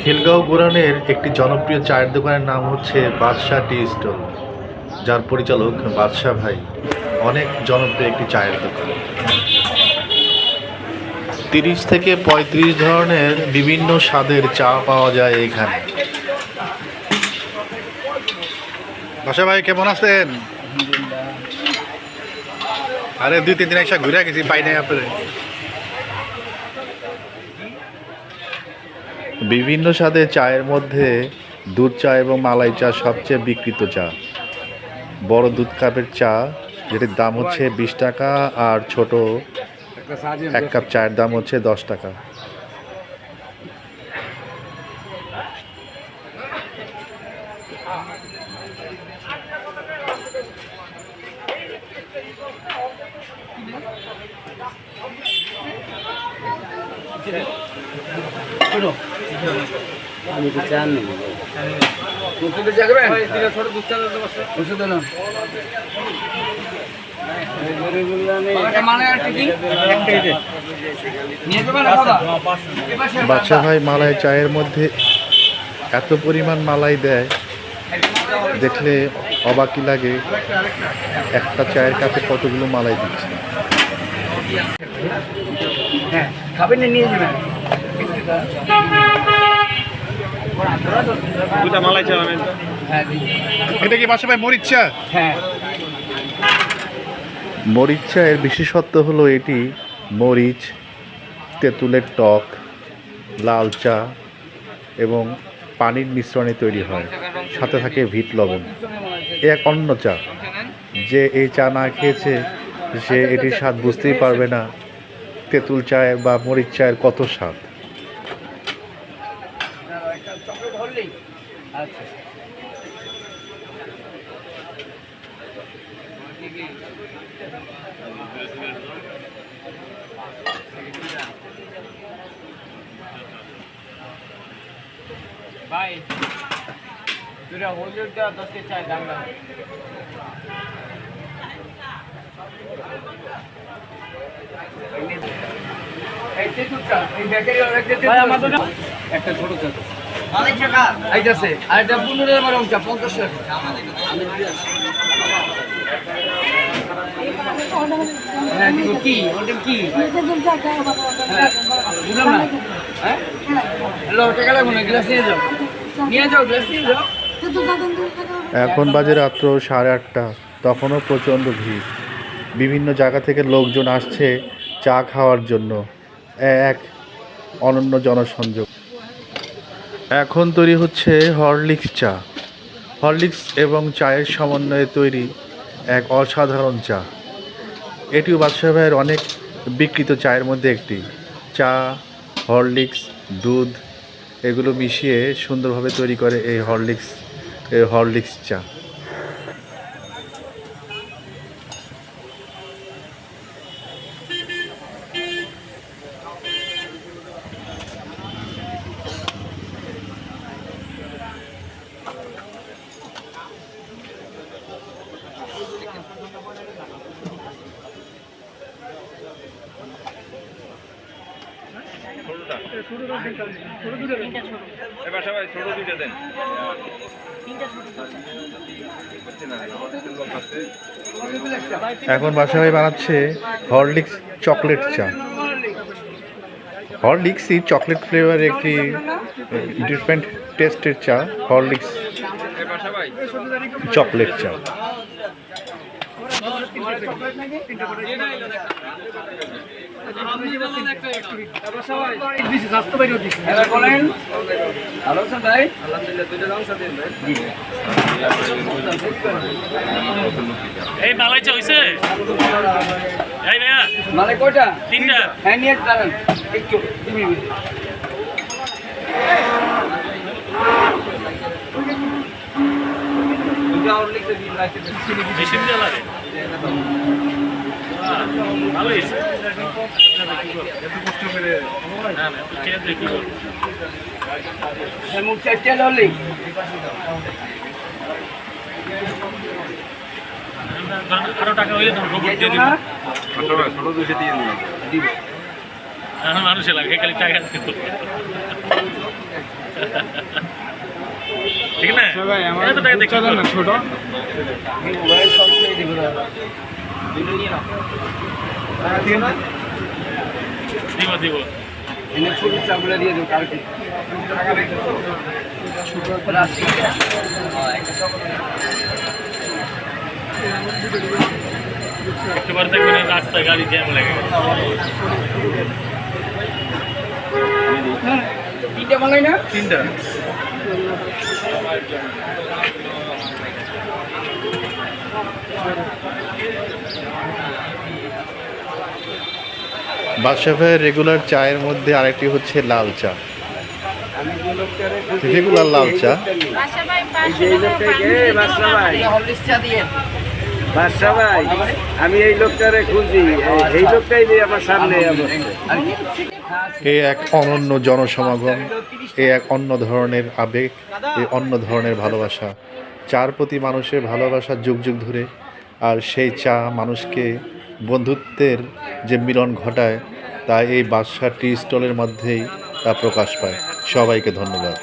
খিলগাঁও গোরানের একটি জনপ্রিয় চায়ের দোকানের নাম হচ্ছে বাদশাহ টি স্টল, যার পরিচালক বাদশাহ ভাই। অনেক জনপ্রিয় একটি চায়ের দোকান। 30 থেকে 35 ধরনের বিভিন্ন স্বাদের চা পাওয়া যায় এখানে। বাদশাহ ভাই কেমন আছেন? আরে 2-3 দিন একসাথে ঘুরে গেছি, পাই নাই আপনার। বিভিন্ন স্বাদের চায়ের মধ্যে দুধ চা এবং মালাই চা সবচেয়ে বিক্রিত চা। বড় দুধ কাপের চা, যেটির দাম হচ্ছে 20 টাকা, আর ছোট 1 কাপ চায়ের দাম হচ্ছে 10 টাকা। আমি তো চান নেব বাদশা ভাই মালাই চায়ের মধ্যে এত পরিমাণ মালাই দেয়, দেখলে অবাকই লাগে একটা চায়ের কাপে কতগুলো মালাই দিচ্ছে। হ্যাঁ খাবেন না, নিয়ে যাবেন। দুটা মালাই চা। এটা কি বাদশা ভাই মরিচ চা? হ্যাঁ, মরিচ চায়ের বিশেষত্ব হলো এটি মরিচ, তেঁতুলের টক, লাল চা এবং পানির মিশ্রণে তৈরি হয়, সাথে থাকে ভিট লবণ। এ এক অন্য চা, যে এই চা না খেয়েছে সে এটির স্বাদ বুঝতেই পারবে না তেঁতুল চায়ের বা মরিচ চায়ের কত স্বাদ। আচ্ছা। ভাই দুটা হলুদ দেওয়া 10 কে চাই দাম। একটা ছোট চা অনেক টাকা আইতাছে, আর এটা 15 এর রং চা 50 টাকা। হ্যাঁ দিব কি ওটা কি বুঝলাম না। হ্যাঁ হ্যালো, টাকা লাগবে না, গ্লাস নিয়ে যাও, নিয়ে যাও, গ্লাস নিয়ে যাও। এখন বাজে রাত্র 8:30, তখনও প্রচণ্ড ভিড়। বিভিন্ন জায়গা থেকে লোকজন আসছে চা খাওয়ার জন্য। এক অনন্য জনসংযোগ। এখন তৈরি হচ্ছে হরলিক্স চা। হরলিক্স এবং চায়ের সমন্বয়ে তৈরি এক অসাধারণ চা। এটিও বাদশা ভাইয়ের অনেক বিক্রিত চায়ের মধ্যে একটি। চা, হরলিক্স, দুধ এগুলো মিশিয়ে সুন্দরভাবে তৈরি করে এই হরলিক্স চা। এখন বাদশা ভাই বানাচ্ছে হরলিক্স চকলেট চা। হরলিক্সই চকলেট ফ্লেভারের একটি ডিফারেন্ট টেস্টের চা, হরলিক্স চকলেট চা। এই মালাই চা হইছে? এই ভাইয়া মালাই কয়টা? 3টা। হ্যাঁ নিয়ে দাঁড়ান একটু 2 মিনিট। বেশি দিয়ে লাগে। ভালো হয়েছে। এত কষ্ট করে না না তুই কে দেখি বল। মুখ চাইতে ললি আরো টাকা হইলে তো রোবট দিয়ে দিব। ছোট 200 দিয়ে দিন। মানুষে লাগে খালি টাকা ঠিক না ভাই আমার এত টাকা দেখি না ছোট মোবাইল সব খেয়ে দিব দুটো নিয়ে নাও দিব দিব এনে ছোট চাগুলো দিয়ে দেবো কালকে একটু বার থাকবেন রাস্তায় গাড়ি জ্যাম লাগে তিনটা বানাই না তিনটা বাদশা ভাইয়ের রেগুলার চায়ের মধ্যে আরেকটি হচ্ছে লাল চা। রেগুলার লাল চা হরলিক্স চা দিয়ে বাদশা ভাই আমি এই লোকটারে খুঁজি এই লোকটাই আমার সামনে এ এক অনন্য জনসমাগম, এ এক অন্য ধরনের আবেগ, এ অন্য ধরনের ভালোবাসা। চার প্রতি মানুষের ভালোবাসা যুগ যুগ ধরে, আর সেই চা মানুষকে বন্ধুত্বের যে মিলন ঘটায় তা এই বাদশা টি স্টলের মধ্যেই তা প্রকাশ পায়। সবাইকে ধন্যবাদ।